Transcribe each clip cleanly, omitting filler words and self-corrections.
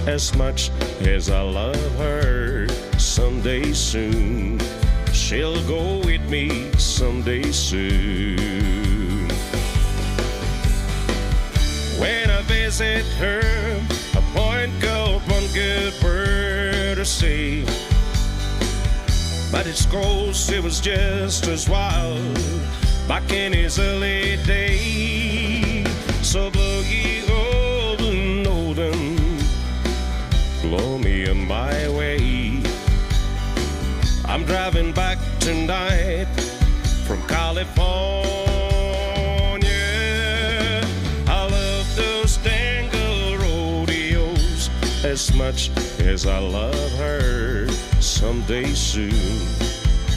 as much as I love her. Someday soon, she'll go with me someday soon. When I visit her, a point go one good word to say. But it's close, it was just as wild back in his early days. So blow ye golden, olden, blow me on my way. I'm driving back tonight from California. I love those tango rodeos as much as I love her. Someday soon,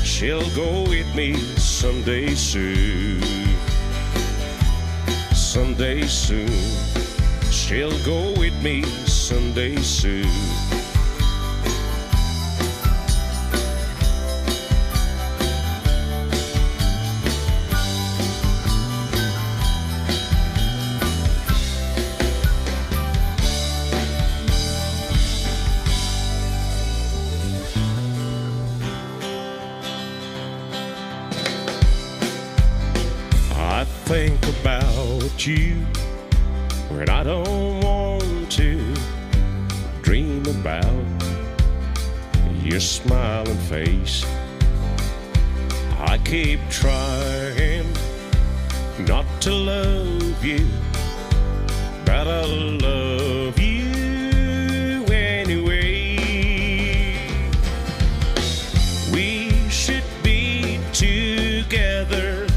she'll go with me someday soon. Someday soon, she'll go with me someday soon. I think about you when I don't want to. Dream about your smiling face. I keep trying not to love you, but I love you anyway. We should be together.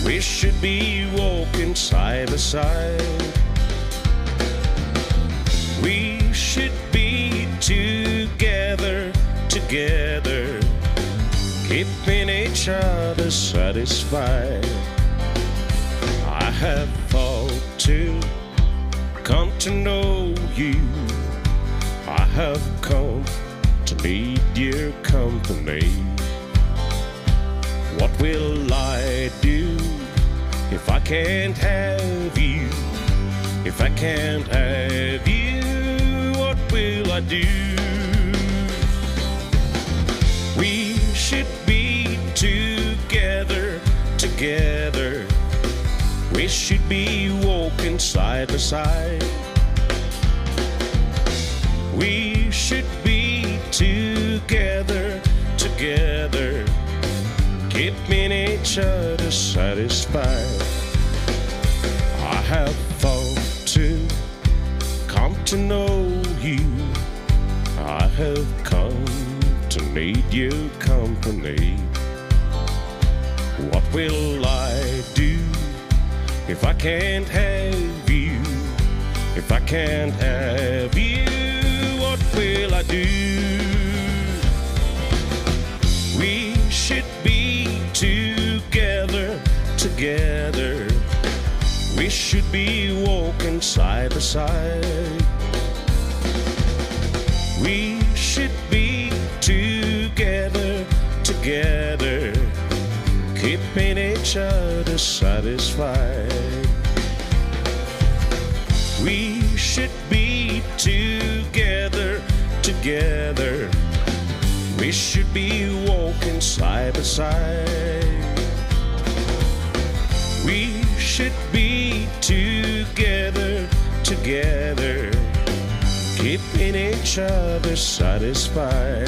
We should be walking side by side. We should be together, keeping each other satisfied. I have thought to come to know you. I have come to need your company. What will I do if I can't have you? If I can't have you, what will I do? We should be together. We should be walking side by side. We should be together, keeping each other satisfied. I have thought to come to know you. I have come to need your company. What will I do if I can't have you? If I can't have you, what will I do? We should be together. We should be walking side by side. We should be together, keeping each other satisfied. We should be together. We should be walking side by side. We should be together, keeping each other satisfied.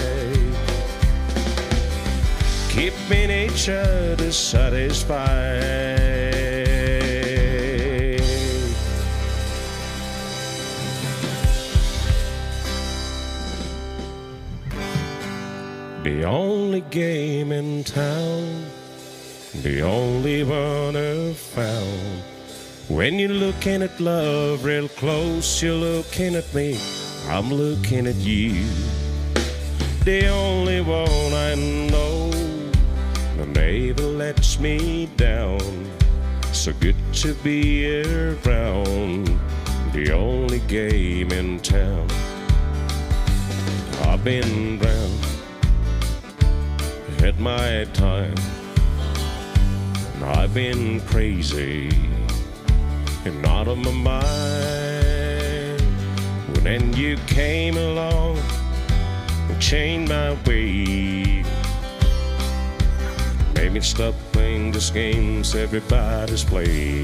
Keeping each other satisfied. The only game in town, the only one I've found. When you're looking at love real close, you're looking at me, I'm looking at you. The only one I know that never lets me down. So good to be around. The only game in town. I've been round, had my time. I've been crazy and out of my mind. But then you came along and changed my way. Made me stop playing these games everybody's playing.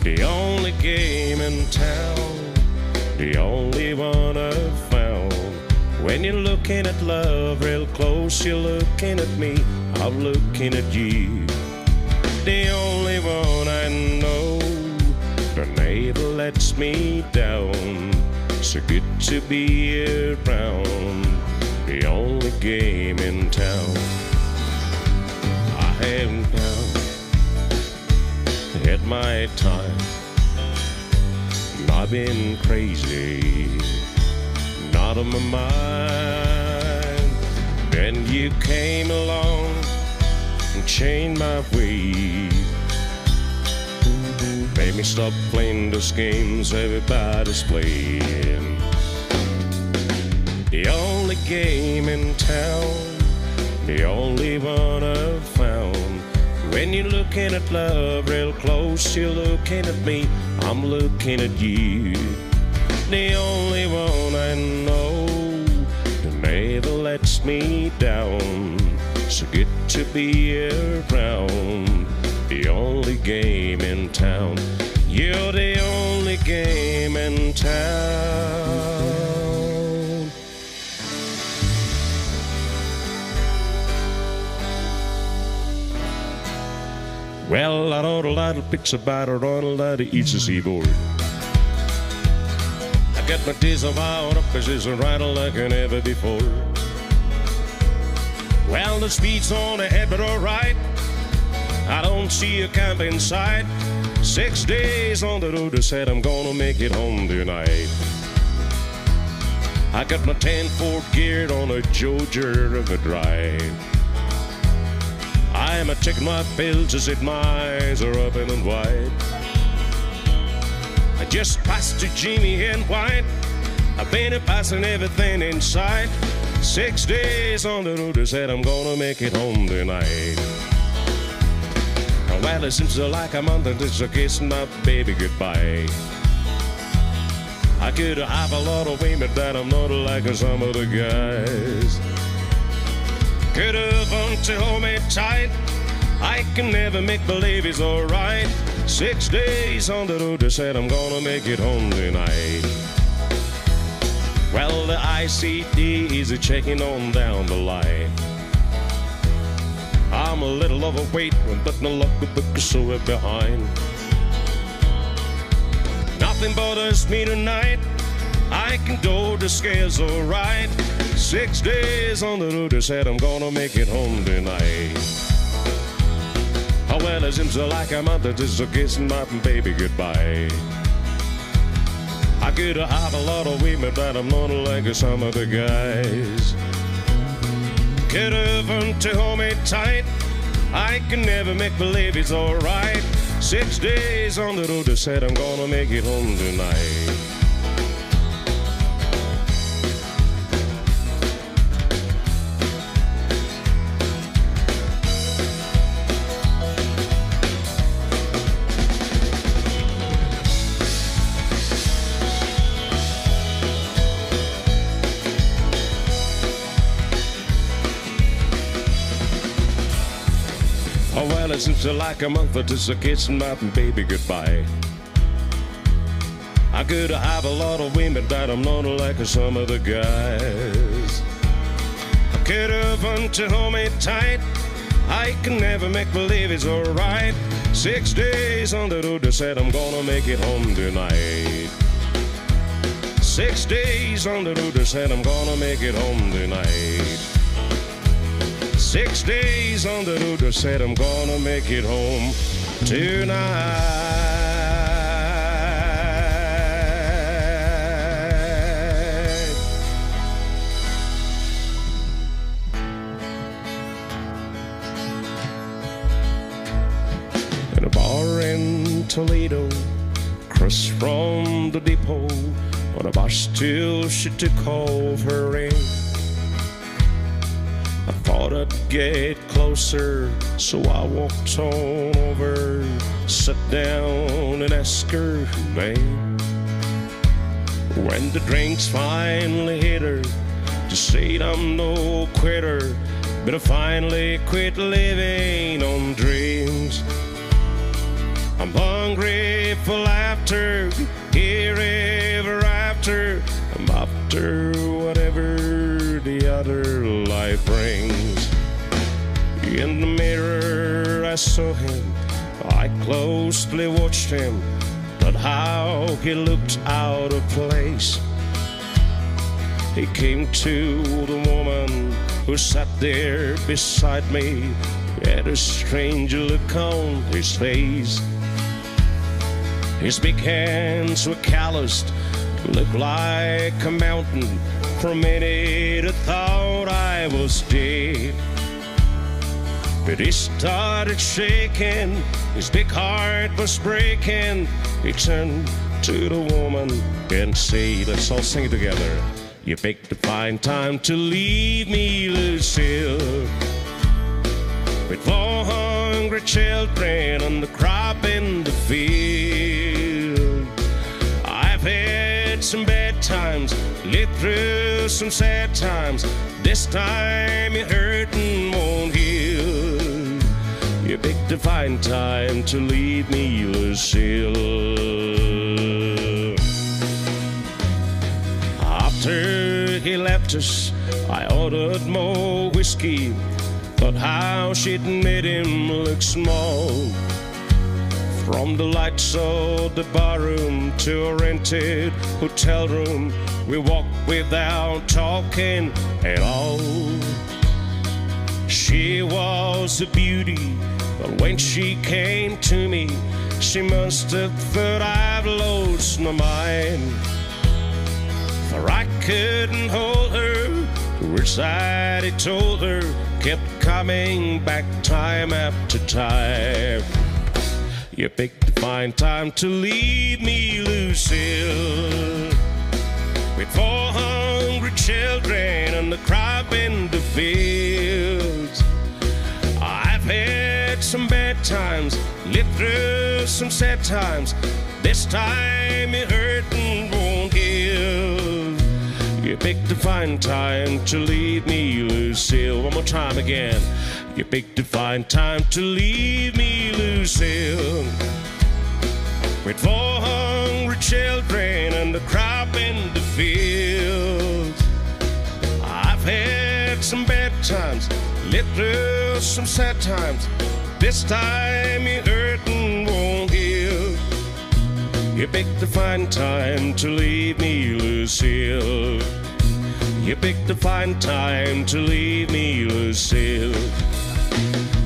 The only game in town, the only one I've found. When you're looking at love real close, you're looking at me, I'm looking at you. The only one I know that never lets me down. So good to be around. The only game in town. I have now had my time. I've been crazy, not on my mind. Then you came along and changed my way. Made me stop playing those games everybody's playing. The only game in town, the only one I've found. When you're looking at love real close, you're looking at me, I'm looking at you. The only one I know that never lets me down. So good to be around. The only game in town. You're the only game in town. Well, I wrote a lot of bits about her on a lot of east seaboard. I got my diesel wound up as is a rider like never before. Well, the speed's on ahead, but alright. I don't see a camp in sight. 6 days on the road, I said I'm gonna make it home tonight. I got my 10-4 geared on a Georgia River drive. I'm taking my pills as if my eyes are open and wide. I just passed to Jimmy and White. I've been passing everything in sight. 6 days on the road, I said I'm gonna make it home tonight. Well, it seems like a month and it's a kissing my baby goodbye. I could have a lot of women that I'm not like some of the guys. Could have want to hold me tight. I can never make believe it's alright. 6 days on the road, I said I'm gonna make it home tonight. Well, the ICD is checking on down the line. I'm a little overweight, but no luck with the so we're behind. Nothing bothers me tonight. I can go, the scale's alright. 6 days on the road, I said I'm gonna make it home tonight. Oh, well, it seems like a month that is a kissing my baby goodbye. I could have a lot of women, but I'm not like some of the guys. Could have learned to hold me tight. I can never make believe it's alright. 6 days on the road, I said I'm gonna make it home tonight. Oh, well, it seems like a month that is a kissing my baby goodbye. I could have a lot of women, but I'm not like some of the guys. I could have want to hold me tight. I can never make believe it's alright. 6 days on the road, I said I'm gonna make it home tonight. 6 days on the road, I said I'm gonna make it home tonight. 6 days on the road, I said I'm gonna make it home tonight. In a bar in Toledo, across from the depot, on a bus till she took off her ring. I thought I'd get closer, so I walked on over, sat down and asked her her name. When the drinks finally hit her, to say I'm no quitter, but I finally quit living on dreams. I'm hungry for laughter, here ever after. I'm after whatever the other life brings. In the mirror I saw him, I closely watched him, but how he looked out of place. He came to the woman who sat there beside me, he had a strange look on his face. His big hands were calloused, looked like a mountain. For a minute I thought I was dead. But he started shaking, his big heart was breaking. He turned to the woman and said, let's all sing it together. You picked a fine time to leave me, Lucille, with 4 hungry children and the crop in the field. I've had some bad times, lived through some sad times. This time your hurting won't heal. You picked a fine time to leave me, Lucille. After he left us, I ordered more whiskey, thought how she'd made him look small. From the lights of the barroom to a rented hotel room, we walked without talking at all. She was a beauty, but when she came to me, she must have thought I've lost my mind. For I couldn't hold her, the words that he told her kept coming back time after time. You picked a fine time to leave me, Lucille, with 4 hungry children and the crop in the fields. I've had some bad times, lived through some sad times. This time your hurting won't heal. You picked a fine time to leave me, Lucille. One more time again. You picked a fine time to leave me, Lucille, with 4 hungry children and the crop in the fields. I've had some bad times, lived through some sad times. This time your hurting won't heal. You picked a fine time to leave me, Lucille. You picked a fine time to leave me, Lucille.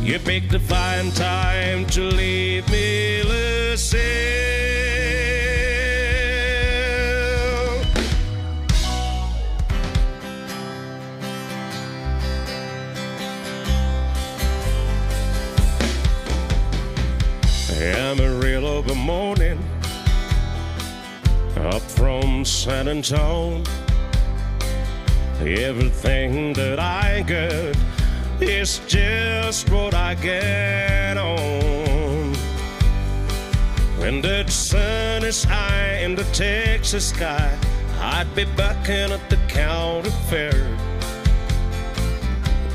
You picked a fine time to leave me, Lucille. Amarillo of a morning, up from San Antonio. Everything that I got is just what I get on. When the sun is high in the Texas sky, I'd be bucking at the county fair.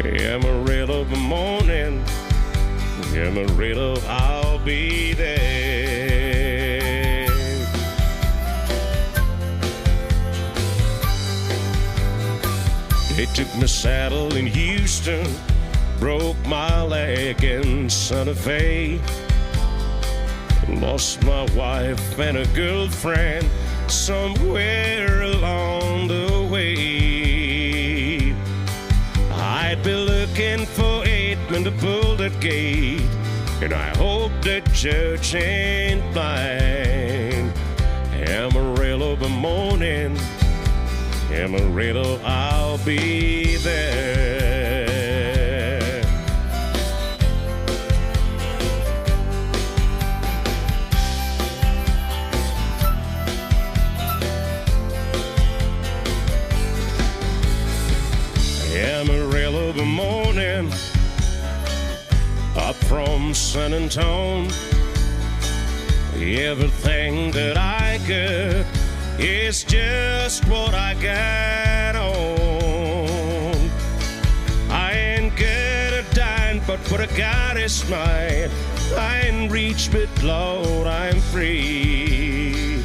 Amarillo of a morning, Amarillo, I'll be there. They took my saddle in Houston, broke my leg in Santa Fe, lost my wife and a girlfriend somewhere along the way. I'd be looking for 8 men to pull that gate, and I hope the judge ain't blind. Amarillo of a morning, Amarillo, I'll be there. Amarillo of a morning, up from San Antonio. Everything that I got It's just what I got on. I ain't got a dime, but what I got is mine. I ain't rich, but Lord, I'm free.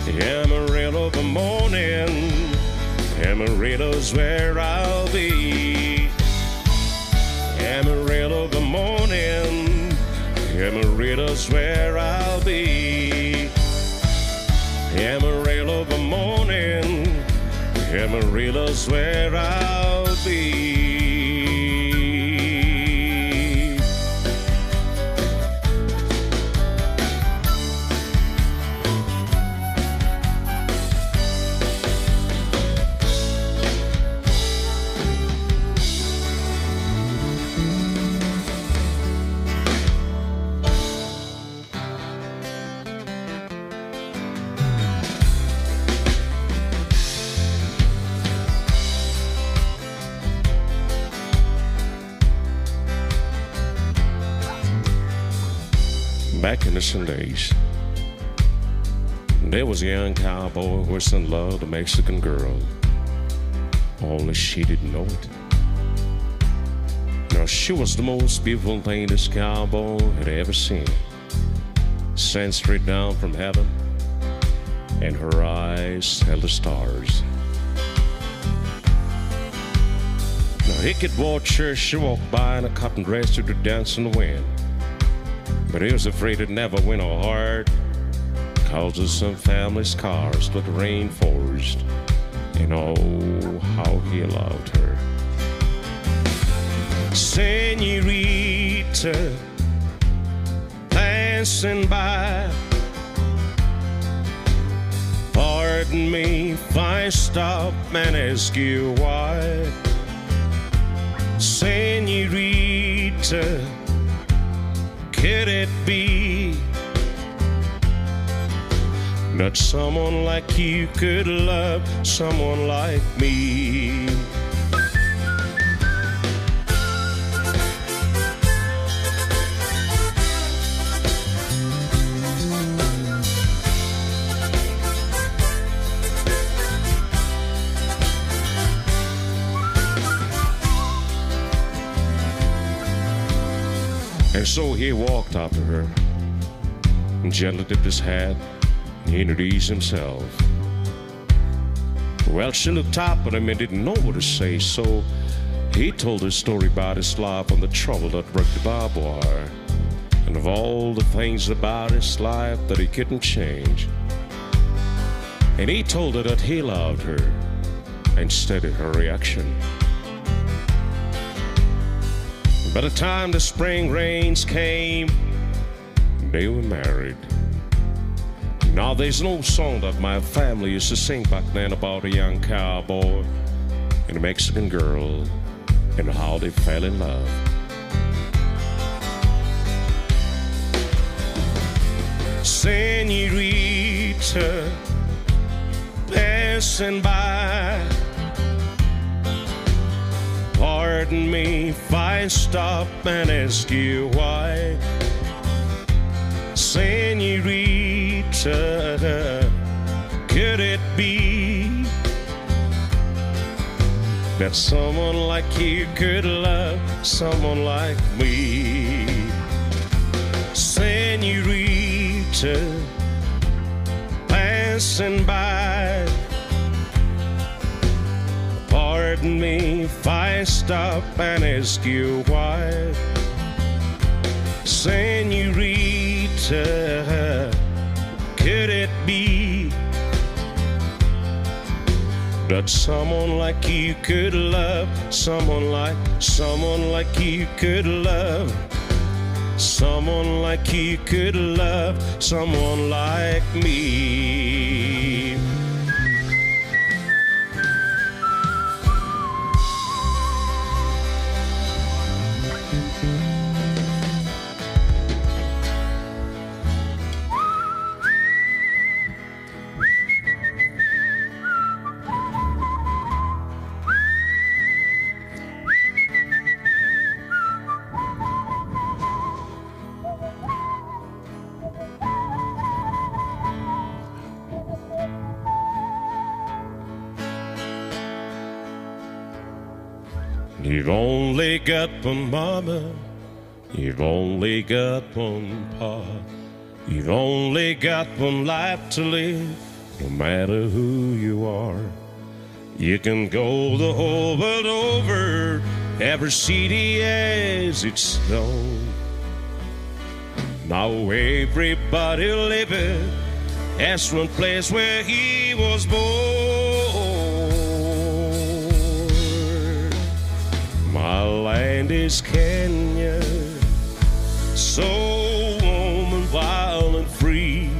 Amarillo of the morning, Amarillo's where I'll be. Amarillo of the morning, Amarillo's where I'll be. Amarillo of the morning, Amarillo's where I'll be. Back in the days, there was a young cowboy who was in love with a Mexican girl. Only she didn't know it. Now, she was the most beautiful thing this cowboy had ever seen. Sent straight down from heaven, and her eyes held the stars. Now, he could watch her, she walked by in a cotton dress to the dance in the wind. But he was afraid it'd never win her heart, 'cause of some family scars that the rain forged. And oh, how he loved her. Senorita, passing by, pardon me if I stop and ask you why. Senorita, could it be that someone like you could love someone like me? And so he walked up to her and gently dipped his hat and introduced himself. Well, she looked up at him and didn't know what to say, so he told her story about his life and the trouble that broke the barbed wire, and of all the things about his life that he couldn't change. And he told her that he loved her and studied her reaction. By the time the spring rains came, they were married. Now there's no song that my family used to sing back then about a young cowboy and a Mexican girl and how they fell in love. Senorita, passing by, pardon me if I stop and ask you why. Senorita, could it be that someone like you could love someone like me? Senorita, passing by, pardon me if I stop and ask you why. Senorita, could it be that someone like you could love someone like you could love someone like you could love someone like me? You've only got one mama, you've only got one pa, you've only got one life to live, no matter who you are. You can go the whole world over, every city has its own. Now everybody living has one place where he was born. My land is Kenya, so warm and wild and free.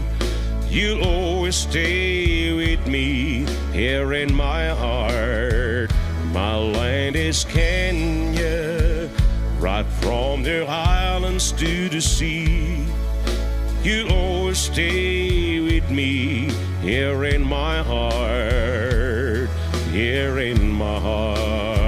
You'll always stay with me here in my heart. My land is Kenya, right from the highlands to the sea. You'll always stay with me here in my heart, here in my heart.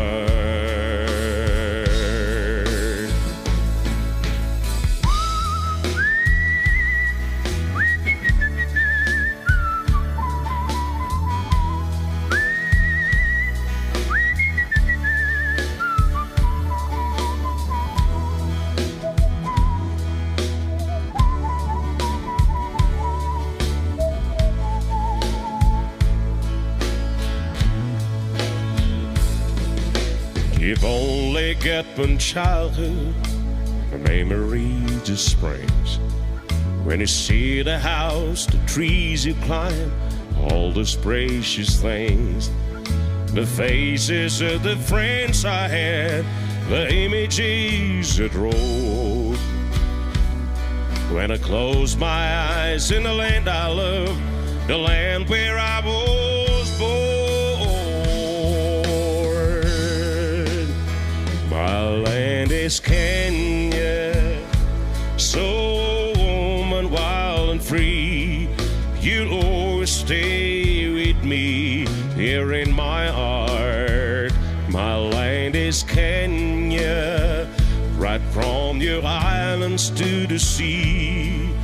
You've only got one childhood, the memory just springs. When you see the house, the trees you climb, all those precious things. The faces of the friends I had, the images that rolled. When I close my eyes in the land I love, the land where I was born. My land is Kenya, so warm and wild and free. You'll always stay with me here in my heart. My land is Kenya, right from your islands to the sea.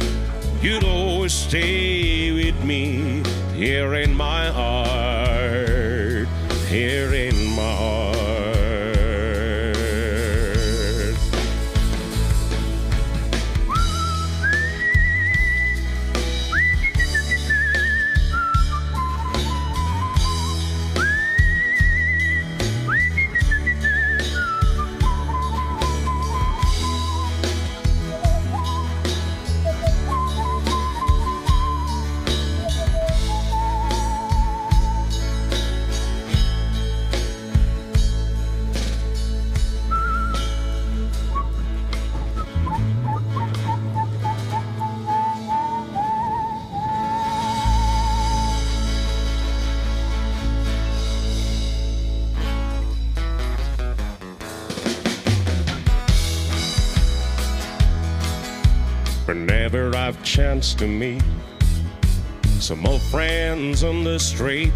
You'll always stay with me here in my heart, here in my heart. Whenever I've chanced to meet some old friends on the street,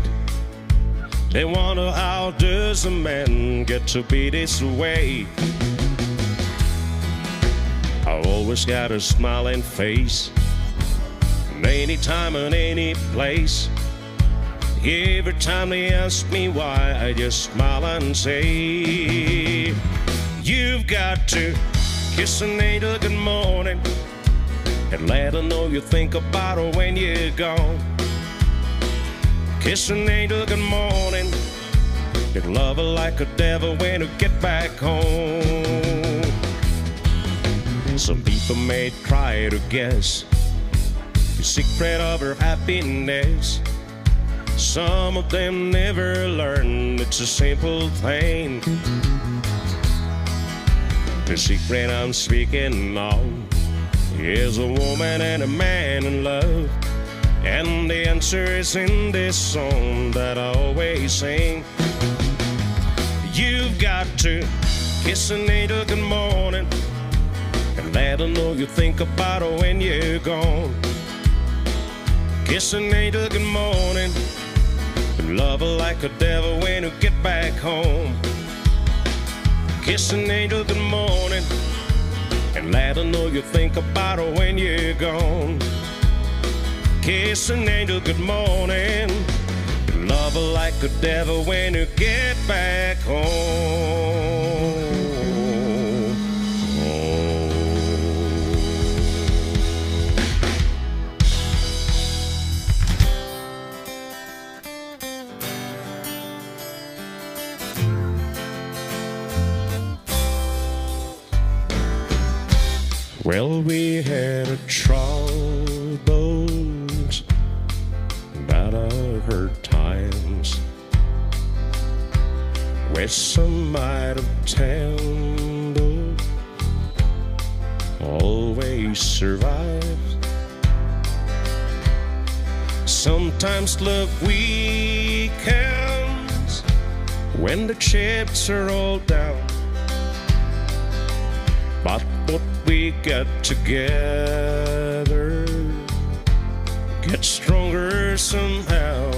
they wonder how does a man get to be this way. I always got a smiling face, and any time and any place. Every time they ask me why, I just smile and say, you've got to kiss an angel good morning and let her know you think about her when you're gone. Kiss an angel good morning, you love her like a devil when you get back home. Some people may try to guess the secret of her happiness. Some of them never learn it's a simple thing. The secret I'm speaking of is a woman and a man in love, and the answer is in this song that I always sing. You've got to kiss an angel good morning and let her know you think about her when you're gone. Kiss an angel good morning and love her like a devil when you get back home. Kiss an angel good morning and let her know you think about her when you're gone. Kiss an angel good morning and love her like like a devil when you get back home. Well, we had a troubles, but I heard times where some might have tended always survives. Sometimes love weakens when the chips are all down, but what we got together gets stronger somehow.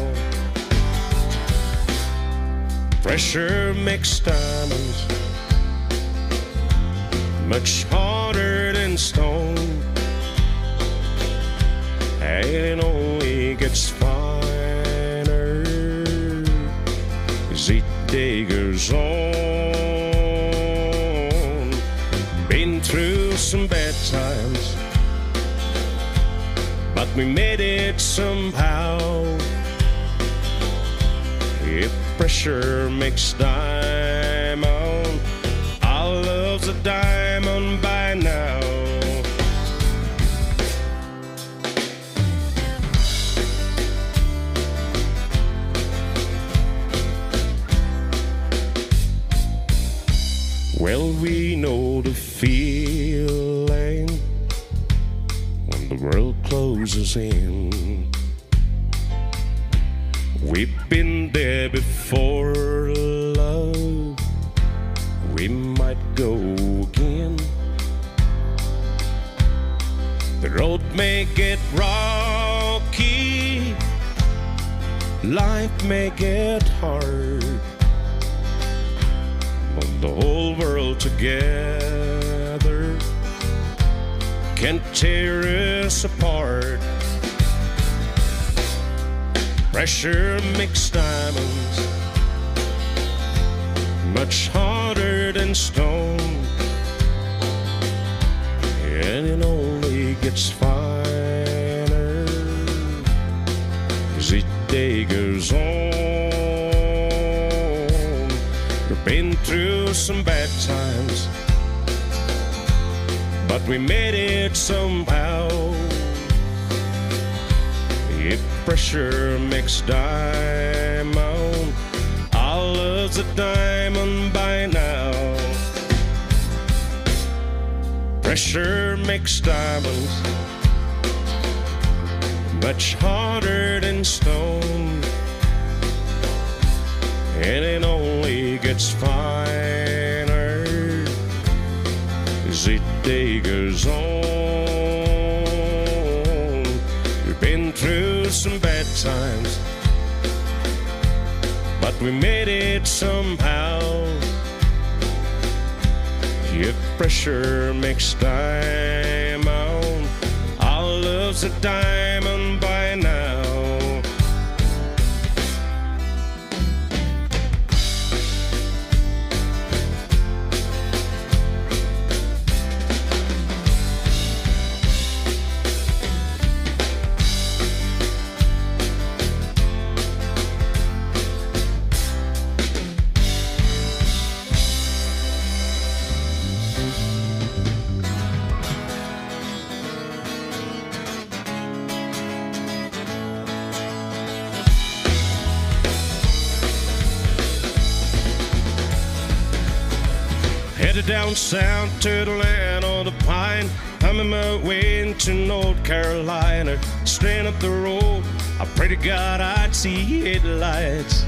Pressure makes diamonds much harder than stone, and it only gets finer as each day goes on. Been through some bad times, but we made it somehow. If pressure makes diamond, our love's a diamond by now. Well, we know the feeling when the world closes in. We've been there before, love. We might go again. The road may get rocky, life may get hard, but the whole world together can tear us apart. Pressure makes diamonds much harder than stone, and it only gets finer as each day goes on. We've been through some bad times, but we made it somehow. If pressure makes diamond, our love's a diamond by now. Pressure makes diamonds much harder than stone, and it only gets finer as each day goes on. We've been through some bad times, but we made it somehow. If pressure makes diamond, our love's a diamond by now. Headed down south to the land of the pine, coming my way into North Carolina. Straight up the road, I pray to God I'd see headlights.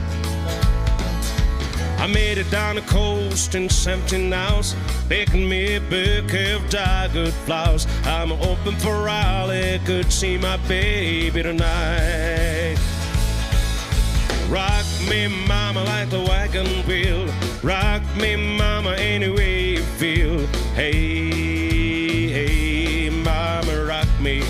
I made it down the coast in 17 hours, picking me a bouquet of dogwood flowers. I'm hoping for Raleigh could see my baby tonight. Rock me, mama, like the wagon wheel. Rock me, mama, any way you feel. Hey, hey, mama, rock me.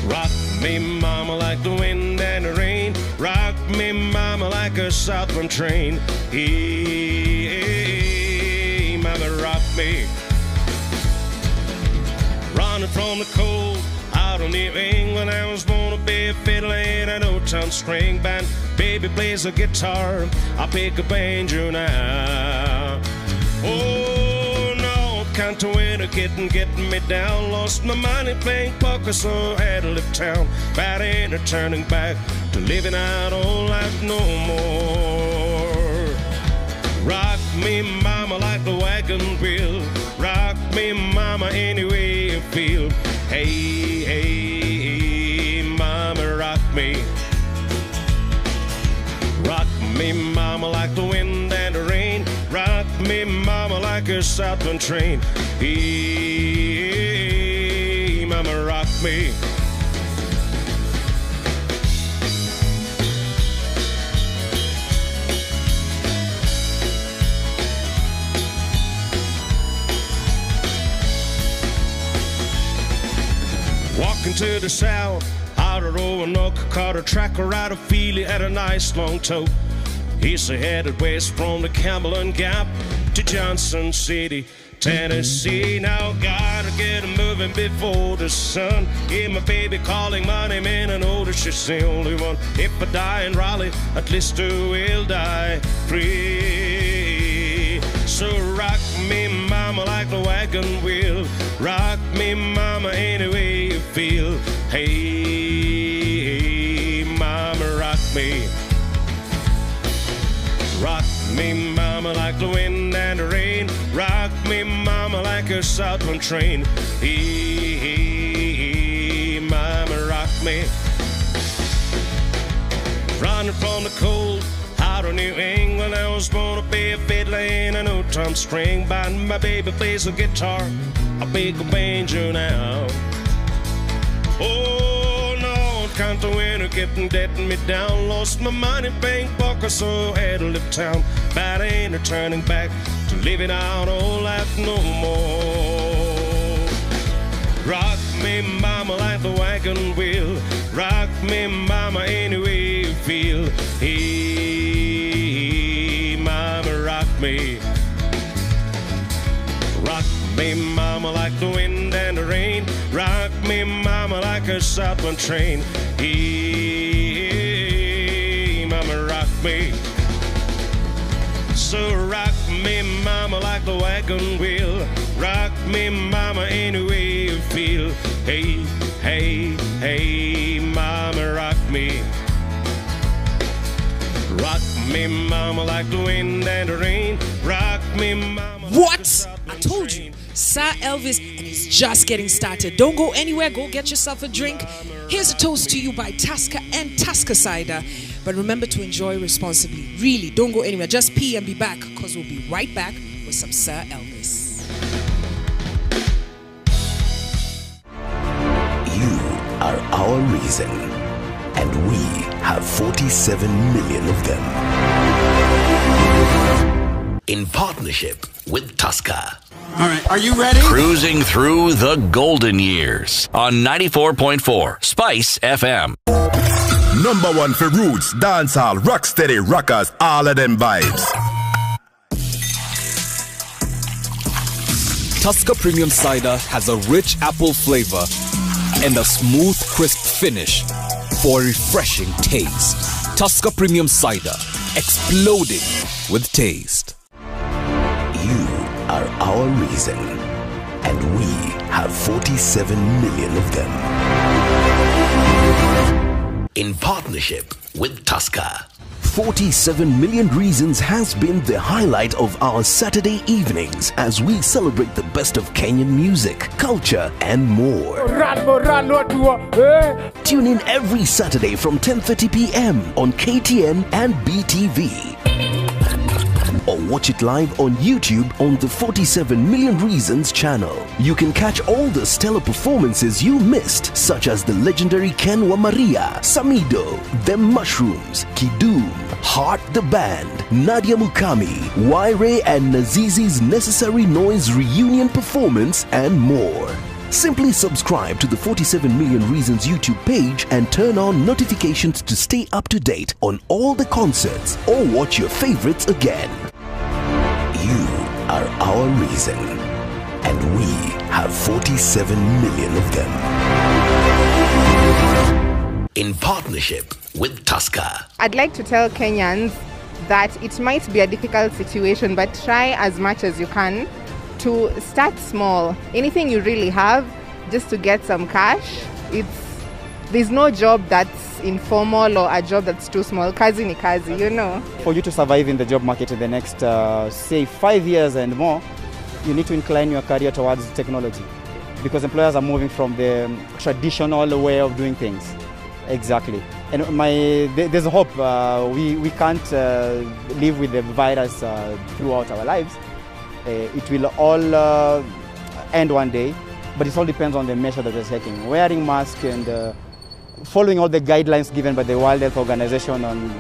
Rock me, mama, mama, like the wind and the rain. Rock me, mama, like a southern train. Hey, mama, rock me. Running from the cold out of New England, I was born to be a fiddler in an old-town string band. Baby plays a guitar, I pick a banjo now. Oh no, can't win a kitten getting me down. Lost my money playing poker, so I had to leave town. But ain't no turning back to living out old life no more. Rock me, mama, like the wagon wheel. Rock me, mama, any way you feel. Hey, hey, mama, rock me. Rock me, mama, like the wind and the rain. Rock me, mama, like a southern train. Hey, mama, rock me. Walking to the south, out of Roanoke, caught a tracker out of Feely at a nice long tote. He's headed west from the Cumberland Gap to Johnson City, Tennessee. Now gotta get moving before the sun. Hear my baby calling my name and I know that she's the only one. If I die in Raleigh, at least I will die free. So rock me, mama, like the wagon wheel. Rock me, mama, any way you feel. Hey, mama, rock me. Rock me, mama, like the wind and the rain. Rock me, mama, like a southern train. Hey, mama, rock me. Running from the cold out of New England, I was born to be a fiddler in an old-time string band. My baby plays a guitar, I pick a banjo now. Oh no, can't the winter getting letting me down. Lost my money playing poker, so I had to leave town. But ain't no turning back to living out old life no more. Rock me, mama, like the wagon wheel. Rock me, mama, any way you feel. Hey, mama, rock me. Rock me, mama, like the wind and the rain. Rock me, mama, like a southern train. Hey, mama, rock me. So rock me, mama, like the wagon wheel. Rock me, mama, any way you feel. Hey, hey, hey, mama, rock me. Rock me, mama, like the wind and the rain. Rock me, mama. What? I told you. Sir Elvis, and he's just getting started. Don't go anywhere. Go get yourself a drink. Here's a toast to you by Tusker and Tusker Cider. But remember to enjoy responsibly. Really, don't go anywhere. Just pee and be back, because we'll be right back with some Sir Elvis. You are our reason, and we have 47 million of them. In partnership with Tusker. All right, are you ready? Cruising through the golden years on 94.4 Spice FM. Number one for roots, dancehall, rocksteady, rockers, all of them vibes. Tusker Premium Cider has a rich apple flavor and a smooth, crisp finish for a refreshing taste. Tusker Premium Cider, exploding with taste. You are our reason, and we have 47 million of them. In partnership with Tusker. 47 Million Reasons has been the highlight of our Saturday evenings as we celebrate the best of Kenyan music, culture, and more. Tune in every Saturday from 10:30 p.m. on KTN and BTV. Or watch it live on YouTube on the 47 Million Reasons channel. You can catch all the stellar performances you missed, such as the legendary Ken Wa Maria, Samido, Them Mushrooms, Kidum, Heart the Band, Nadia Mukami, Waire and Nazizi's Necessary Noise reunion performance, and more. Simply subscribe to the 47 Million Reasons YouTube page and turn on notifications to stay up to date on all the concerts or watch your favorites again. You are our reason, and we have 47 million of them. In partnership with Tusker. I'd like to tell Kenyans that it might be a difficult situation, but try as much as you can to start small. Anything you really have, just to get some cash. There's no job that's informal or a job that's too small. Kazi ni kazi, you know. For you to survive in the job market in the next, say, 5 years and more, you need to incline your career towards technology, because employers are moving from the traditional way of doing things. Exactly. And there's a hope. We can't live with the virus throughout our lives. It will all end one day, but it all depends on the measure that we're taking. Wearing masks and following all the guidelines given by the World Health Organization on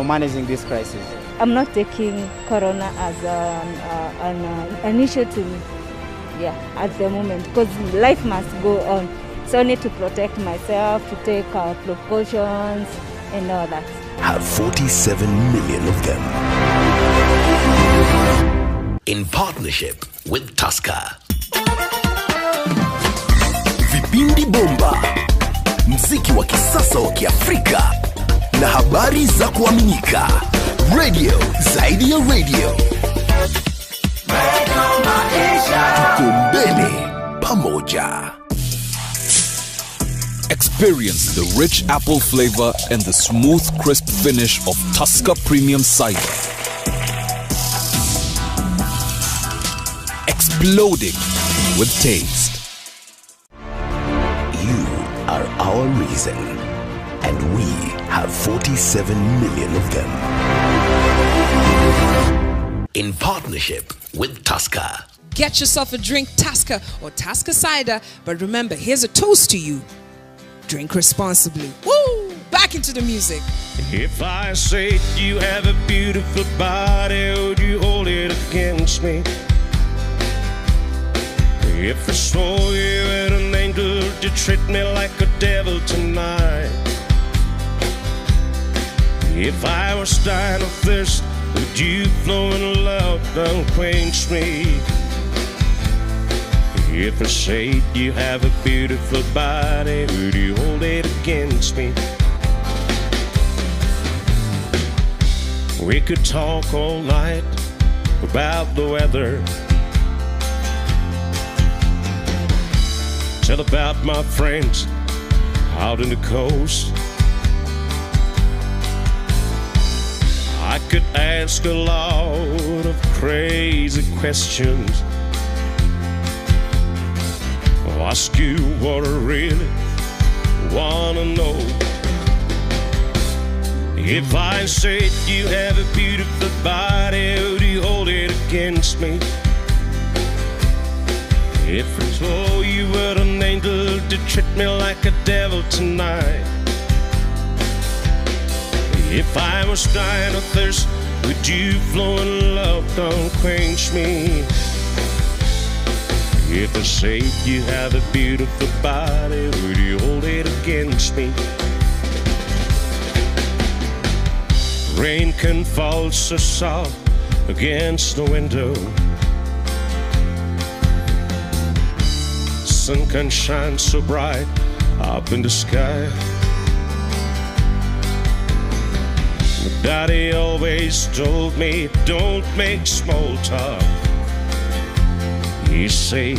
managing this crisis. I'm not taking Corona as an issue to me, at the moment, because life must go on. So I need to protect myself, to take precautions and all that. Have 47 million of them. In partnership with Tusker. Vipindi bomba, mziki wa kisasa wa Kiafrika na habari za kuaminika. Radio zaidi ya radio. Tuko mbele pamoja. Experience the rich apple flavor and the smooth, crisp finish of Tusker Premium Cider. Exploding with taste. You are our reason, and we have 47 million of them. In partnership with Tusker. Get yourself a drink, Tusker or Tusker Cider. But remember, here's a toast to you. Drink responsibly. Woo! Back into the music. If I say you have a beautiful body, would you hold it against me? If I saw you at an angel, would you treat me like a devil tonight? If I was dying of thirst, would you flow in love, don't quench me? If I say you have a beautiful body, would you hold it against me? We could talk all night about the weather, tell about my friends out in the coast. I could ask a lot of crazy questions, ask you what I really wanna know. If I said you have a beautiful body, would you hold it against me? If I told you were an angel to treat me like a devil tonight? If I was dying of thirst, would you flow in love, don't quench me? If I say you have a beautiful body, would you hold it against me? Rain can fall so soft against the window, sun can shine so bright up in the sky. My daddy always told me, don't make small talk. He said,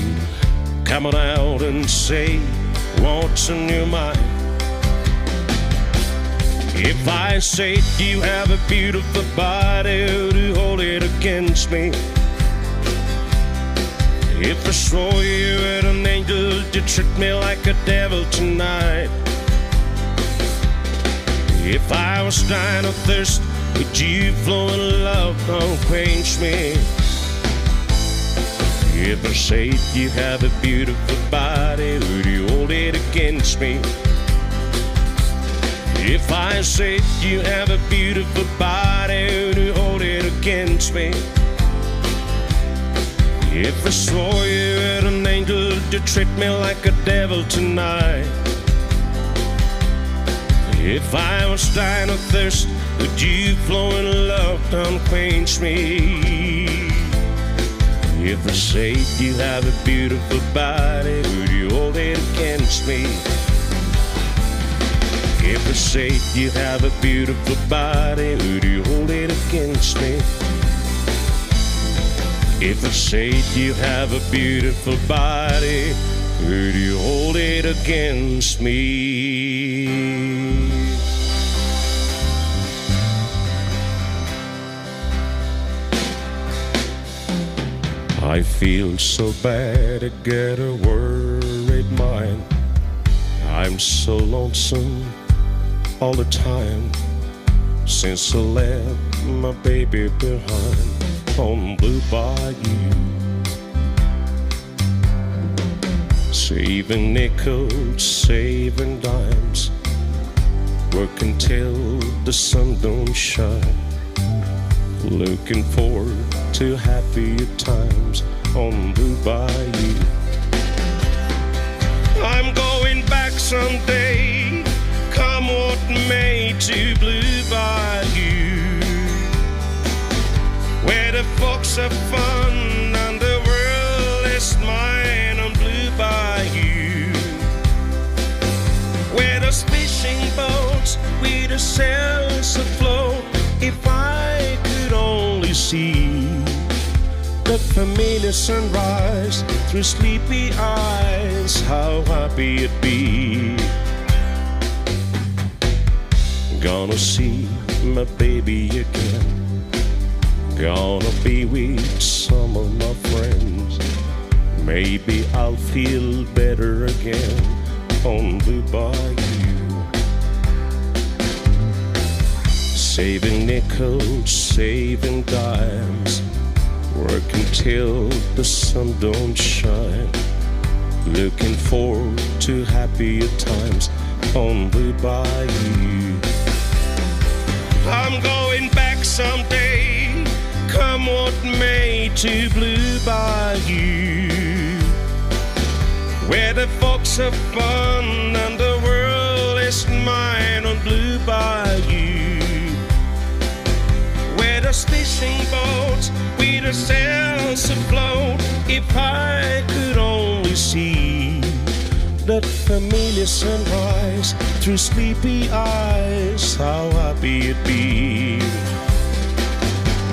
come on out and say what's in your mind. If I say you have a beautiful body, would you hold it against me? If I saw you at an angel, you treat me like a devil tonight? If I was dying of thirst, would you flow in love, don't quench me? If I say you have a beautiful body, would you hold it against me? If I say you have a beautiful body, would you hold it against me? If I saw you at an angel, to treat me like a devil tonight? If I was dying of thirst, would you flow in love to unquench me? If I said you have a beautiful body, would you hold it against me? If I said you have a beautiful body, would you hold it against me? If I said you have a beautiful body, would you hold it against me? I feel so bad, I get a worried mind. I'm so lonesome all the time since I left my baby behind on Blue Bayou. Saving nickels, saving dimes, working till the sun don't shine. Looking forward to happier times on Blue Bayou. I'm going back someday, come what may, to Blue Bayou, where the folks have fun and the world is mine on Blue Bayou, where there's fishing boats with the sails afloat. If I could only see the familiar sunrise through sleepy eyes, how happy it'd be. Gonna see my baby again, gonna be with some of my friends. Maybe I'll feel better again on Blue Bayou. Saving nickels, saving dimes, working till the sun don't shine. Looking forward to happier times on Blue Bayou. I'm going back someday, come what may, to Blue Bayou, where the folks have fun and the world is mine on Blue Bayou, where there's fishing boats with the sails afloat. If I could only see that familiar sunrise through sleepy eyes, how happy it'd be.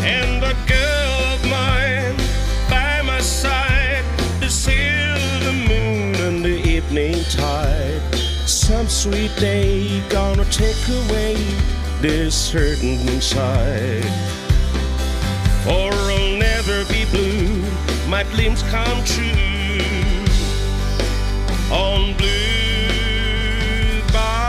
And a girl of mine by my side, to sail the moon and the evening tide. Some sweet day gonna take away this hurting inside. For I'll never be blue, my dreams come true on Blue Bayou.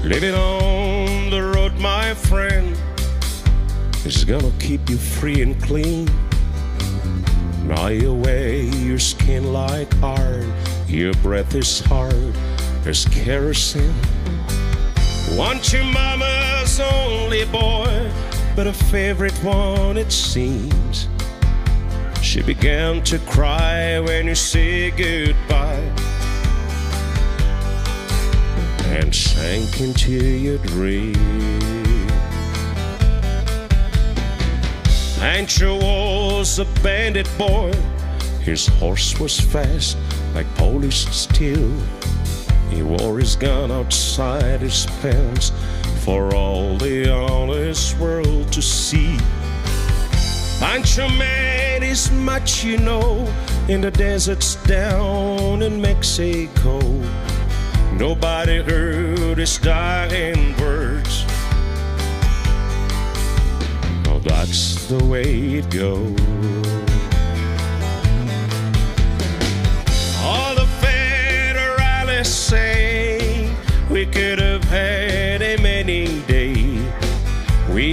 Living on the road, my friend, is gonna keep you free and clean. Now you weigh your skin like iron, your breath is hard as kerosene. Want your mama's only boy, but a favorite one it seems. She began to cry when you say goodbye and sank into your dream. Ancho was a bandit boy, his horse was fast like police steel. He wore his gun outside his pants for all the honest world to see. Pancho man is much you know, in the deserts down in Mexico. Nobody heard his dying words. Oh, that's the way it goes. All the federalists say we could have had him any day. We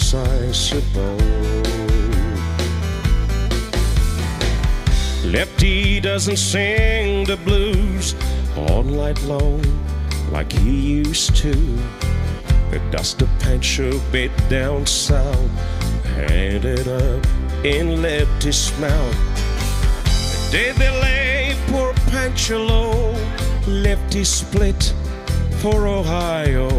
years, I suppose. Lefty doesn't sing the blues all night long like he used to. The Dusty Pancho bit down south ended up in Lefty's mouth. The day they lay poor Pancho low, Lefty split for Ohio,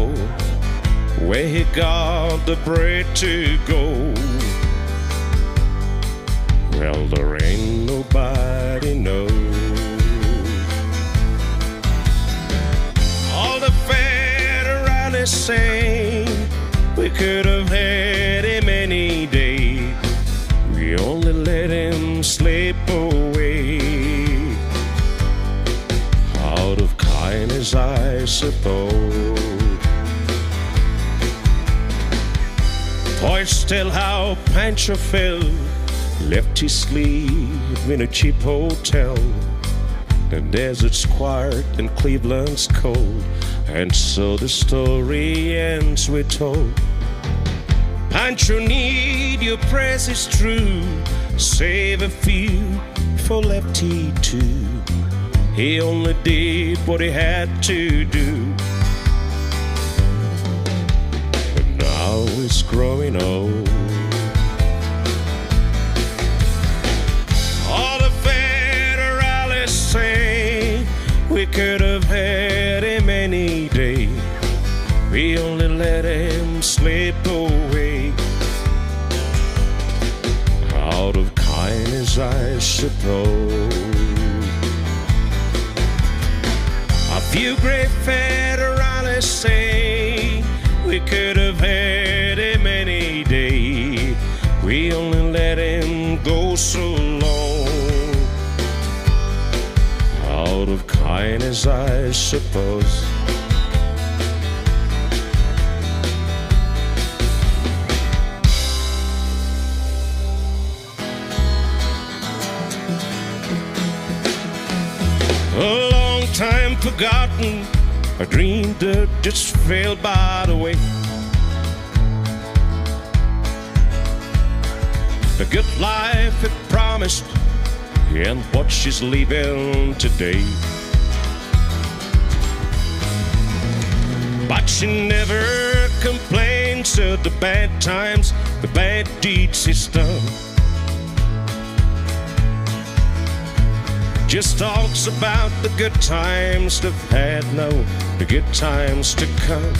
where he got the bread to go. Well, there ain't nobody knows. All the federalists say we could have had him any day. We only let him slip away out of kindness, I suppose. For it's still how Pancho felt. Lefty sleep in a cheap hotel. The desert's quiet and Cleveland's cold, and so the story ends, we're told. Pancho need your prayers, it's true. Save a few for Lefty too. He only did what he had to do, but now it's growing old. We could have had him any day. We only let him slip away out of kindness, I suppose. A few great federalists say we could have had him any day. We only let him go so long out of kindness, I suppose. A long time forgotten, a dream that just fell by the way. The good life it promised and what she's leaving today. But she never complains of the bad times, the bad deeds she's done. Just talks about the good times they've had, no, the good times to come.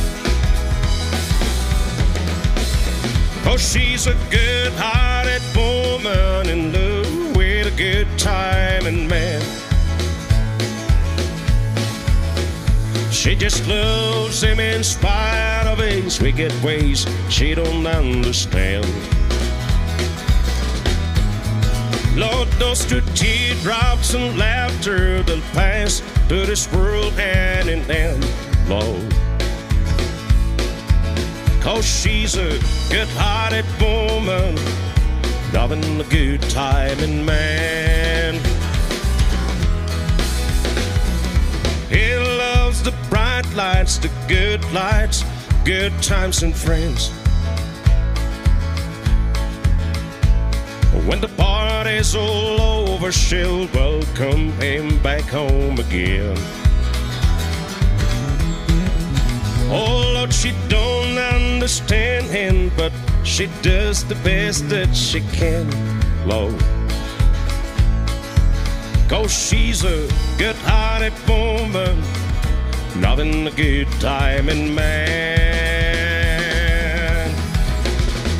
Oh, she's a good-hearted woman in love with a good time and man. She just loves him in spite of his wicked ways she don't understand. Lord knows through teardrops and laughter they'll pass through this world hand in hand, Lord. 'Cause she's a good-hearted woman, loving the good time and man. He loves the bright lights, the good lights, good times and friends. When the party's all over, she'll welcome him back home again. Oh Lord, she don't understand him, but she does the best that she can, Lord. 'Cause she's a good-hearted woman, loving a good time and man.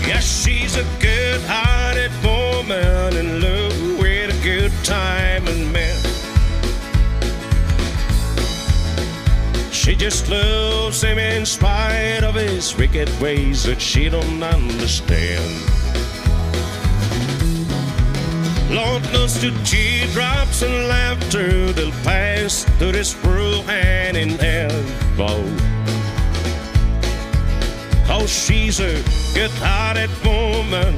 Yes, she's a good-hearted woman in love with a good time and man. She just loves him in spite of his wicked ways that she don't understand. Lord knows the teardrops and laughter they'll pass through this world hand in hand, Lord. 'Cause she's a good-hearted woman,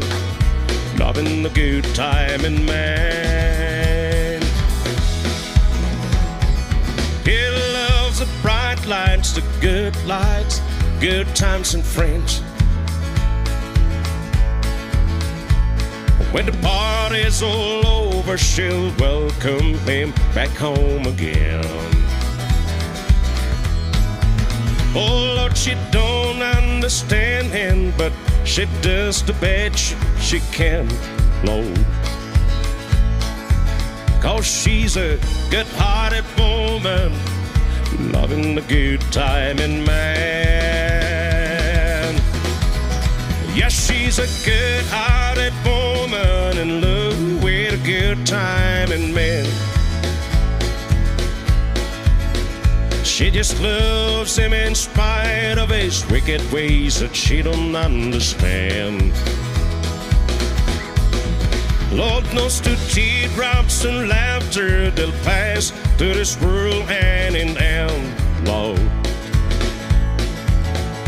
loving the good time and man. He loves the bright lights, the good lights, good times and friends. When the party's all over, she'll welcome him back home again. Oh Lord, she don't understand him, but she does the best she can, Lord. 'Cause she's a good-hearted woman, loving the good time and man. Yes, she's a good-hearted woman in love with a good time and man. She just loves him in spite of his wicked ways that she don't understand. Lord knows to teardrops and laughter they'll pass through this world hand in hand, Lord.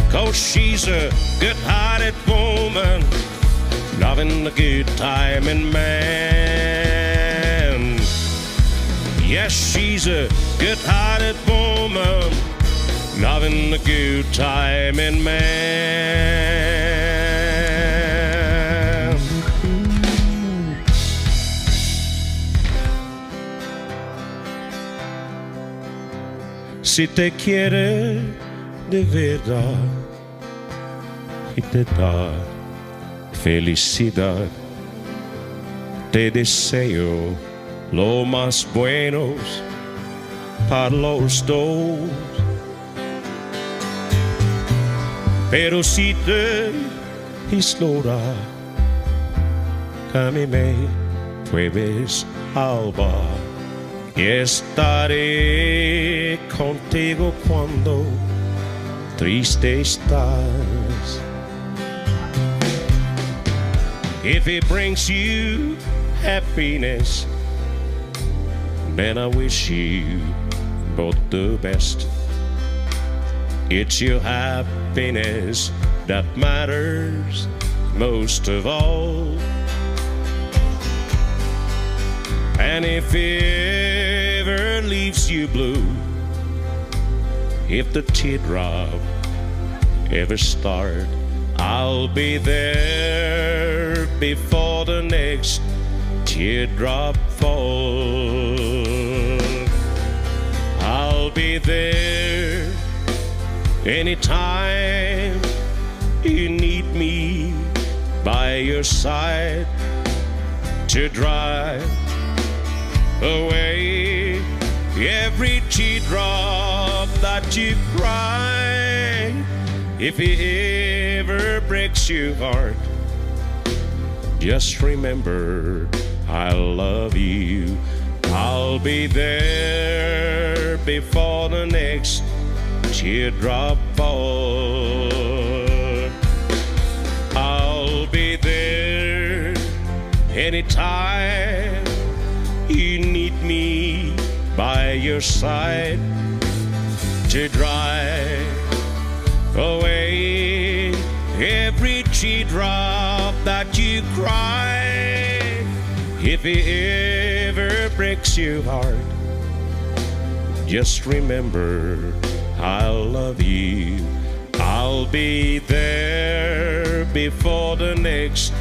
'Cause she's a good-hearted woman, loving the good time and man. Yes, she's a good-hearted woman, loving the good time and man. Si te quiere de verdad y te da felicidad, te deseo lo más buenos para los dos. Pero si te ignora, que a mí me puedes salvar. Estaré contigo cuando triste estás. If it brings you happiness, then I wish you both the best. It's your happiness that matters most of all. And if it ever leaves you blue, if the teardrop ever start, I'll be there before the next teardrop falls. I'll be there anytime you need me by your side to drive away every teardrop that you cry. If it ever breaks your heart, just remember I love you. I'll be there before the next teardrop falls. I'll be there anytime you need me by your side to drive away every teardrop that you cry. If it ever breaks your heart, just remember I love you. I'll be there before the next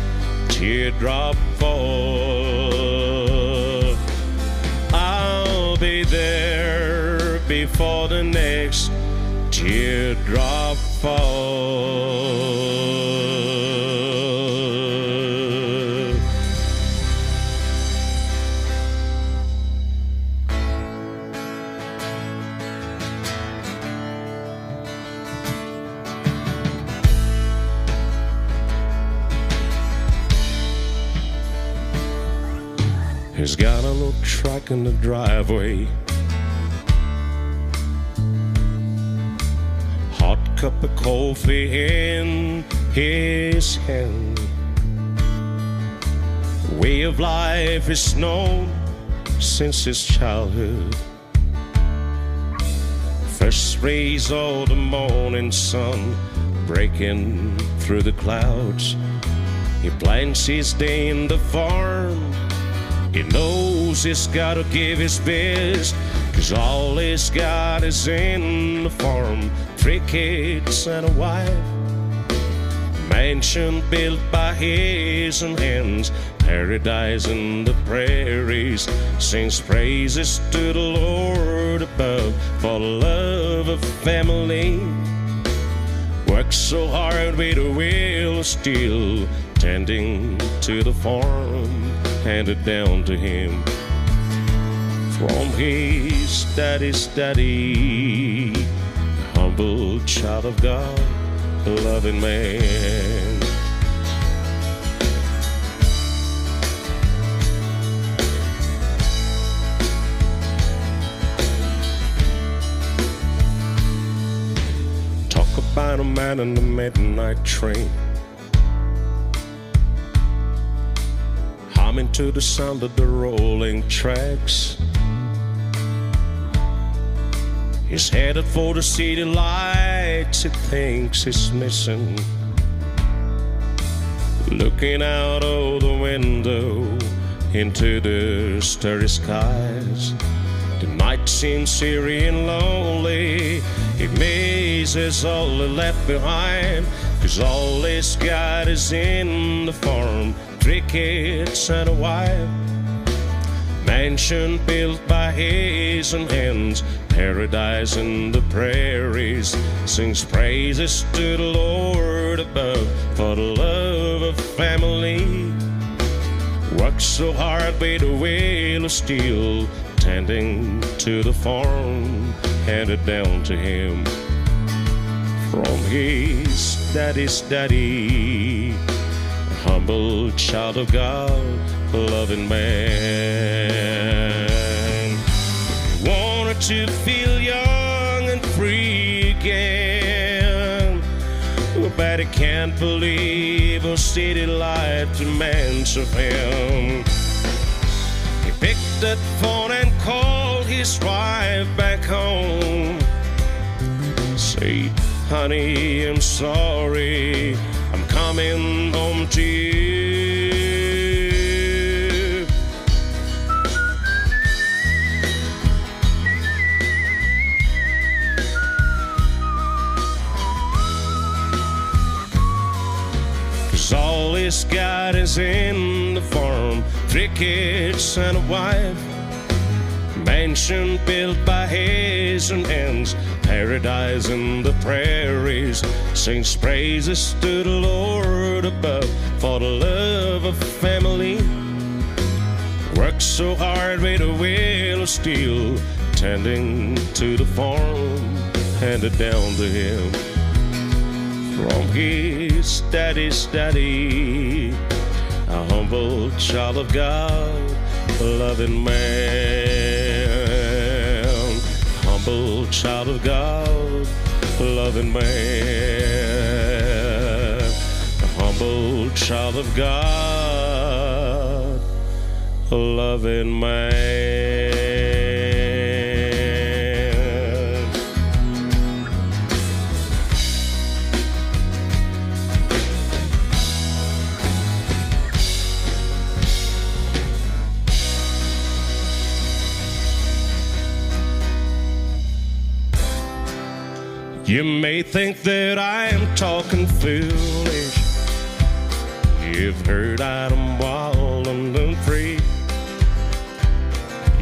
teardrop falls. I'll be there before the next teardrop falls. He's got a little truck in the driveway, hot cup of coffee in his hand. Way of life is known since his childhood. First rays of the morning sun breaking through the clouds. He plants his day in the farm. He knows he's gotta give his best, 'cause all he's got is in the farm. 3 kids and a wife, mansion built by his own hands, paradise in the prairies, sings praises to the Lord above for the love of family. Works so hard with a will of steel, tending to the farm handed down to him from his daddy's daddy, humble child of God, loving man. Talk about a man in the midnight train, humming to the sound of the rolling tracks. He's headed for the city lights he thinks he's missing, looking out of the window into the starry skies. The night seems eerie and lonely. He misses all he left behind, 'cause all he's got is in the farm, 3 kids and a wife. Mansion built by his own hands, paradise in the prairies, sings praises to the Lord above for the love of family. Works so hard with a will of steel, tending to the farm handed down to him from his daddy's daddy, humble child of God, loving man. Wanted to feel young and free again, but I can't believe a city life demands of him. He picked that phone and called his wife back home. Say, honey, I'm sorry, I'm coming home to you. 'Cause all he's got is in the farm, 3 kids and a wife. Mansion built by his own hands, paradise in the prairies, sings praises to the Lord above for the love of family. Works so hard with a will of steel, tending to the farm handed down to him from his daddy's daddy, a humble child of God, a loving man. Humble child of God, a loving man. A humble child of God, a loving man. You may think that I am talking foolish. You've heard that I'm wild and free.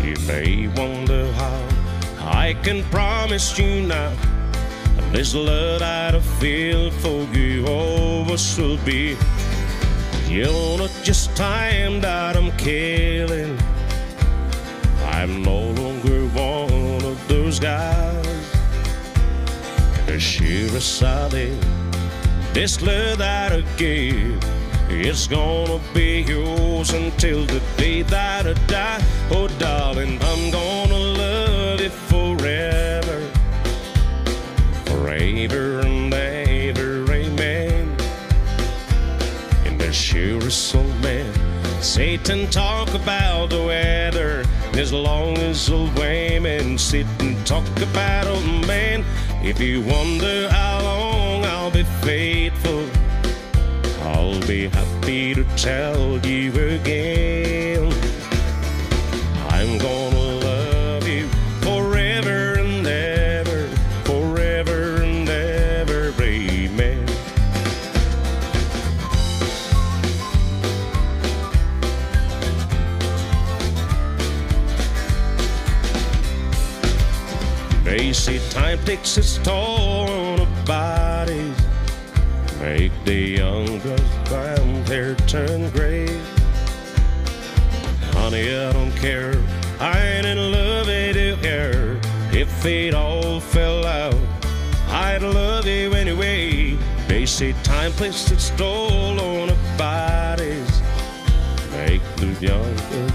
You may wonder how I can promise you now this love that I feel for you always will be. You're not just time that I'm killing. I'm no longer one of those guys. Sure as solid, this love that I give, it's gonna be yours until the day that I die. Oh darling, I'm gonna love you forever, forever and ever, amen. And the surest old man, Satan talk about the weather, as long as old women sit and talk about old man. If you wonder how long I'll be faithful, I'll be happy to tell you again. I'm gonna love you forever and ever, forever and ever, amen. They say time takes its toll on our bodies, make the young girls' brown hair turn gray. Honey, I don't care, I ain't in love with you here. If it all fell out, I'd love you anyway. They say time places its toll on our bodies, make the young girls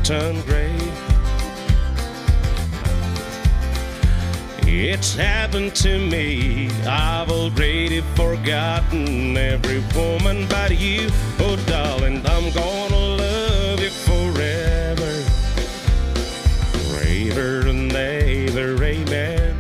turn gray. It's happened to me, I've already forgotten every woman but you. Oh darling, I'm gonna love you forever, forever and ever, amen.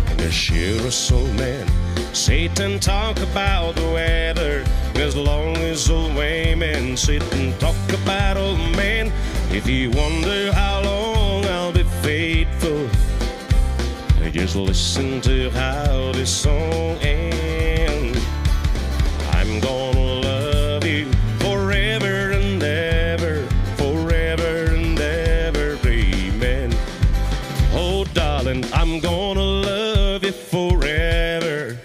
And the sure soul man, Satan talk about the weather, as long as old women sit and talk about old men. If you wonder how long I'll be faithful, just listen to how this song ends. I'm gonna love you forever and ever, forever and ever, amen. Oh darling, I'm gonna love you forever,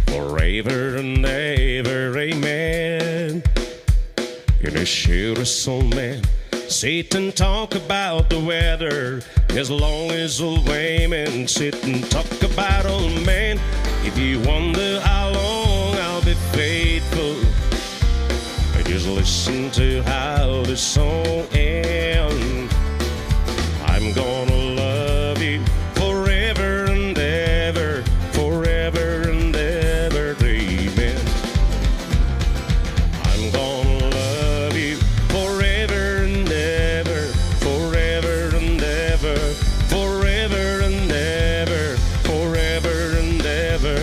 forever and ever, amen. You're a sure soul man, Satan talk about the weather, as long as old women sit and talk about old men. If you wonder how long I'll be faithful, just listen to how this song ends. I'm gonna love you forever and ever, forever and ever, amen. I'm gonna love you forever and ever, forever and ever, forever and ever, forever and ever,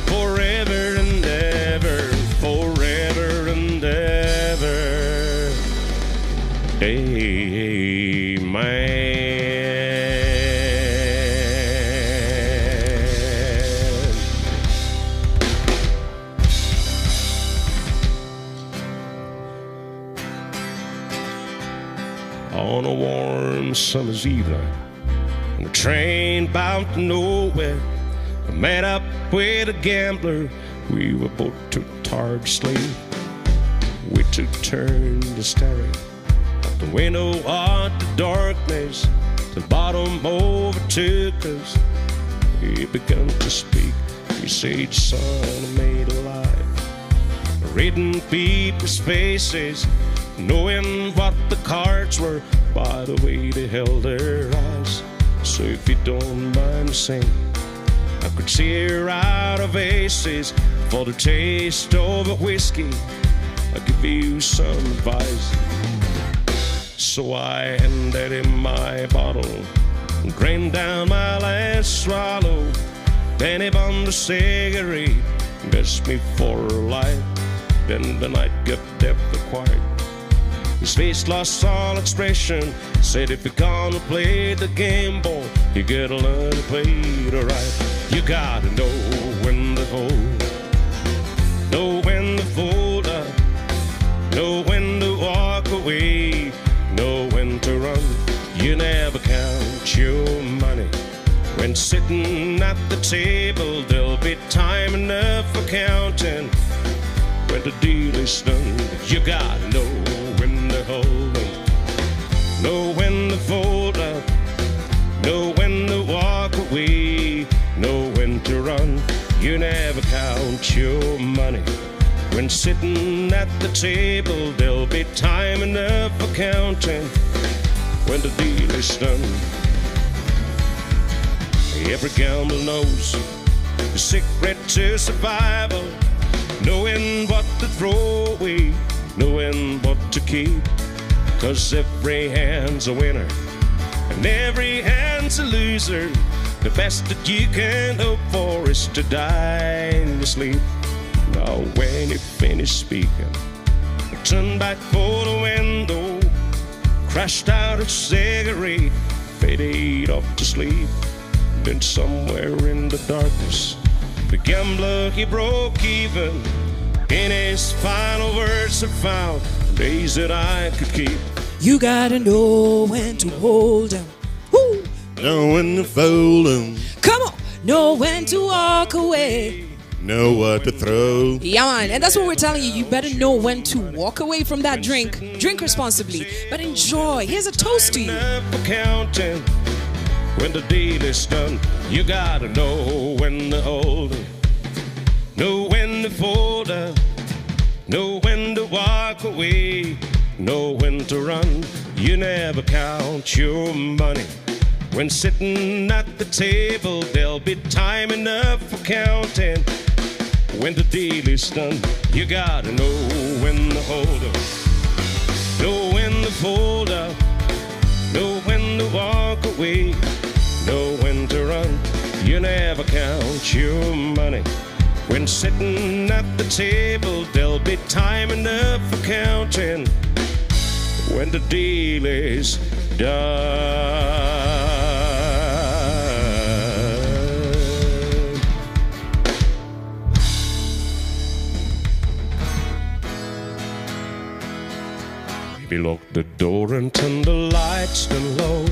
forever and ever, forever and ever, amen. On a warm summer's evening, on a train bound to nowhere, I met up with a gambler. We were both too tired to sleep. We took turns to staring out the window at the darkness. The bottom overtook us. He began to speak. He said, son, I made a life, reading people's faces, knowing what the cards were by the way they held their eyes. So if you don't mind saying, I could see her out of aces. For the taste of a whiskey, I'll give you some advice. So I handed him my bottle and drained down my last swallow. Then he bummed a cigarette, guessed me for life. Then the night got deathly quiet. His face lost all expression. Said, if you're gonna play the game, boy, you gotta learn to play it right. You gotta know when to hold, know when to fold up, know when to walk away, know when to run. You never count your money when sitting at the table. There'll be time enough for counting when the deal is done. You gotta know when to hold up, know when to fold up, know when to walk away, know when to run. You never count your money when sitting at the table. There'll be time enough for counting when the deal is done. Every gambler knows the secret to survival, knowing what to throw away, knowing what to keep. 'Cause every hand's a winner and every hand's a loser. The best that you can hope for is to die in your sleep. Now when you finish speaking, turn back for the window, crashed out a cigarette, faded off to sleep. Then somewhere in the darkness, the gambler, he broke even. In his final words are found days that I could keep. You gotta know when to hold 'em. Woo! know when to fold 'em, Come on. Know when to walk away. know what to throw. Yeah, man. And that's what we're telling you. You better know when to walk away from that drink. Drink responsibly, but enjoy. Here's a toast to you. For counting, when the deal is done, you gotta know when to hold 'em, know when to fold 'em, know when to walk away, know when to run. You never count your money. When sitting at the table, there'll be time enough for counting. When the deal is done, you gotta know when to hold 'em, know when to fold 'em, know when to walk away, know when to run. You never count your money. When sitting at the table, there'll be time enough for counting. When the deal is done. Baby, lock the door and turn the lights down low.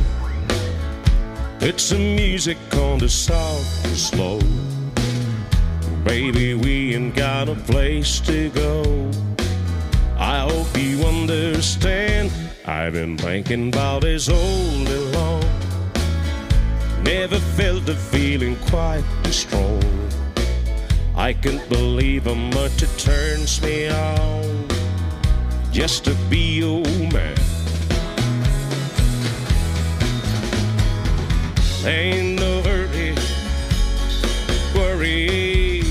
It's the music on the soft and slow. Baby, we ain't got a place to go. I hope you understand. I've been thinking about this all day long. Never felt the feeling quite this strong. I can't believe how much it turns me on just to be your man. Ain't no hurry, worry,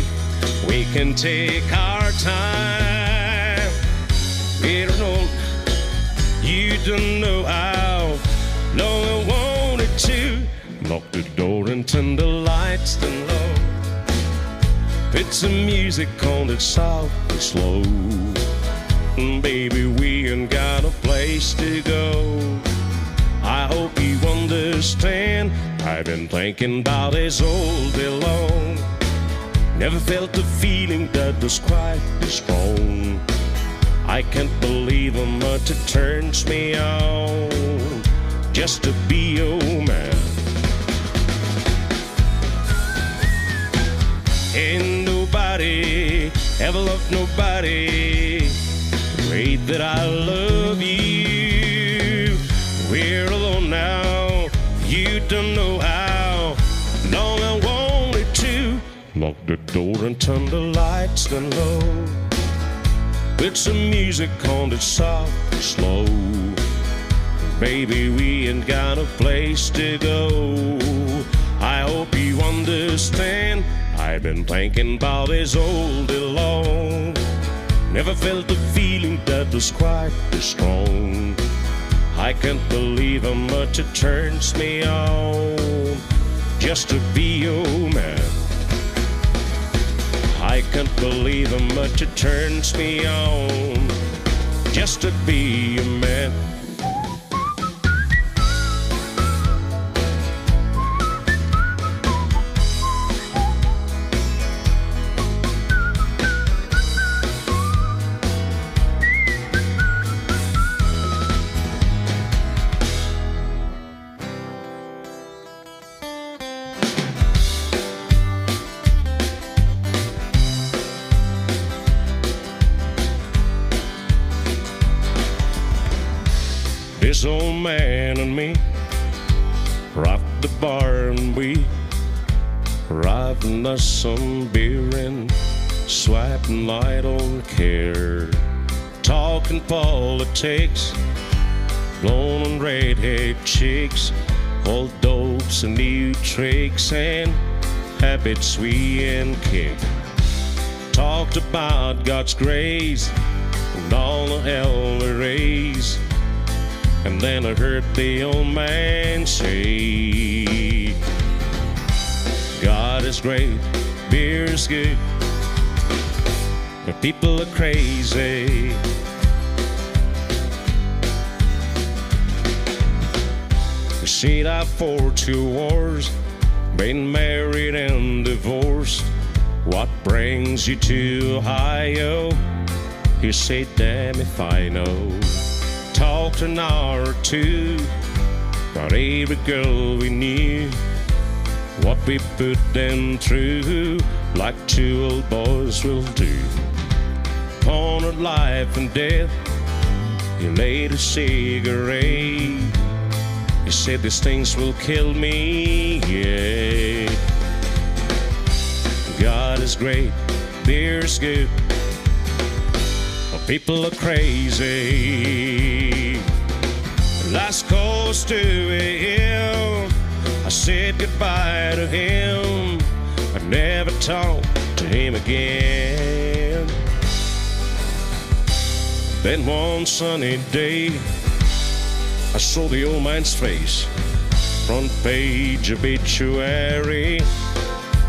we can take our time. You don't know how long I wanted to. Lock the door and turn the lights down low. It's the music on it soft and slow. Baby, we ain't got a place to go. I hope you understand. I've been thinking about this all day long. Never felt a feeling that was quite this strong. I can't believe how much it turns me on just to be your man. Ain't nobody ever loved nobody the way that I love you. We're alone now, you don't know how long I wanted to. Lock the door and turn the lights down low. It's the music on it soft and slow. Baby, we ain't got a place to go. I hope you understand. I've been thinking about this all day long. Never felt a feeling that was quite this strong. I can't believe how much it turns me on just to be your man. I can't believe how much it turns me on just to be a man. This old man and me rocked the bar and we riding us some beer and swiping light on care, talking politics, blowing on redhead chicks, old dopes and new tricks and habits we and kick. Talked about God's grace and all the hell we raised. And then I heard the old man say, God is great, beer is good, but people are crazy. We stayed out for 2 wars, been married and divorced. What brings you to Ohio? He said, damn if I know. Talked an hour or two, Not every girl we knew, what we put them through, like two old boys will do. On a life and death, he laid a cigarette. He said these things will kill me, yeah. God is great, beer is good, but people are crazy. Last calls to him, I said goodbye to him. I never talked to him again. Then one sunny day, I saw the old man's face, front page obituary.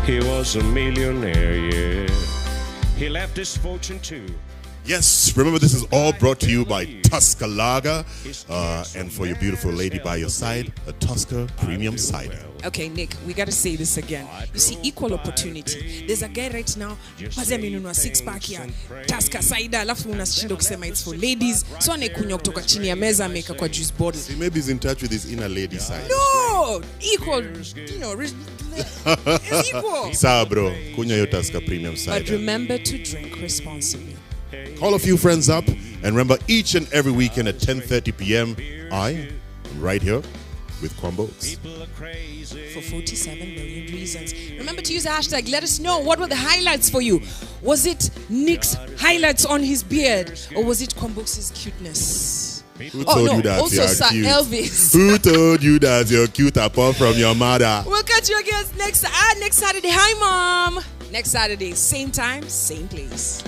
He was a millionaire, yeah. He left his fortune too. Yes, remember this is all brought to you by Tusker Lager, and for your beautiful lady by your side, a Tusker Premium Cider. Okay, Nick, we got to say this again. You see, equal opportunity. There's a guy right now, amenunua 6-pack ya Tusker cider, alafu unashinda kusema it's for ladies. So anekunywa kutoka chini ya meza ameka kwa juice bottle. See, maybe he's in touch with his inner lady side. No, equal, you know, it's equal. Sawa bro, kunywa hiyo Tusker Premium Cider. But remember to drink responsibly. Call a few friends up, and remember, each and every weekend at 10:30 p.m., I am right here with Quambos. For 47 million reasons. Remember to use the hashtag. Let us know, what were the highlights for you? Was it Nick's highlights on his beard, or was it Quambos' cuteness? Who told you that also you're Sir cute? Elvis. Who told you that you're cute apart from your mother? We'll catch you again next Saturday. Hi, Mom. Next Saturday, same time, same place.